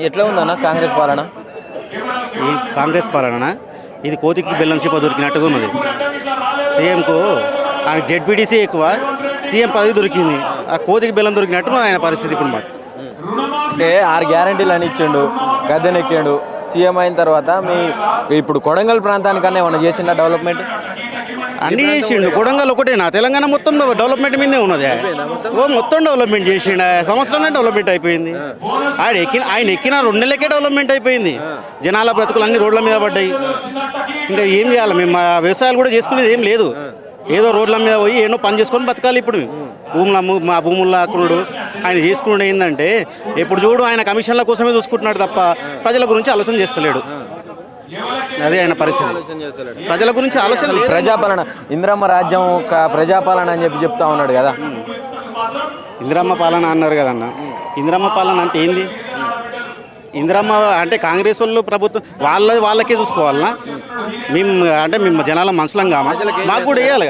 ఎట్లా ఉందన్న కాంగ్రెస్ పాలన? ఈ కాంగ్రెస్ పాలన ఇది కోతికి బెల్లం చిప్ప దొరికినట్టుగా ఉన్నది. సీఎంకు ఆయన జెడ్పీటీసీ ఎక్కువ, సీఎం పదవి దొరికింది. ఆ కోతికి బెల్లం దొరికినట్టు ఆయన పరిస్థితి ఇప్పుడు మాకు. అంటే 6 గ్యారంటీలు అని ఇచ్చిండు, గద్దెనెక్కిండు. సీఎం అయిన తర్వాత ఇప్పుడు కొడంగల్ ప్రాంతానికన్నా ఏమన్నా చేసిండా డెవలప్మెంట్? అన్నీ చేసిండు. కొడంగల్ ఒకటేనా, తెలంగాణ మొత్తం డెవలప్మెంట్ మీదే ఉన్నది. మొత్తం డెవలప్మెంట్ చేసిండు. సంవత్సరంలో డెవలప్మెంట్ అయిపోయింది. ఆయన ఎక్కిన 2 నెలలకే డెవలప్మెంట్ అయిపోయింది. జనాల బ్రతుకులు అన్ని రోడ్ల మీద పడ్డాయి. ఇంకా ఏం చేయాలి? మేము మా వ్యవసాయాలు కూడా చేసుకునేది ఏం లేదు. ఏదో రోడ్ల మీద పోయి ఏదో పని చేసుకొని బతకాలి. ఇప్పుడు మా భూముల్లో అక్కడ ఆయన చేసుకుంటే ఏంటంటే ఎప్పుడు చూడు ఆయన కమిషన్ల కోసమే చూసుకుంటున్నాడు తప్ప ప్రజల గురించి ఆలోచన చేస్తలేడు. అదే ఆయన పరిస్థితి. ప్రజల గురించి ఆలోచన. ప్రజాపాలన, ఇందిరమ్మ రాజ్యం ప్రజాపాలన అని చెప్తా ఉన్నాడు కదా. ఇందిరమ్మ పాలన అన్నారు కదన్న. ఇందిరమ్మ పాలన అంటే ఏంది? ఇందిరమ్మ అంటే కాంగ్రెస్ వాళ్ళు ప్రభుత్వం వాళ్ళకే చూసుకోవాలన్నా? మేము జనాల మనుషులం కామా? మాకు కూడా వేయాలి.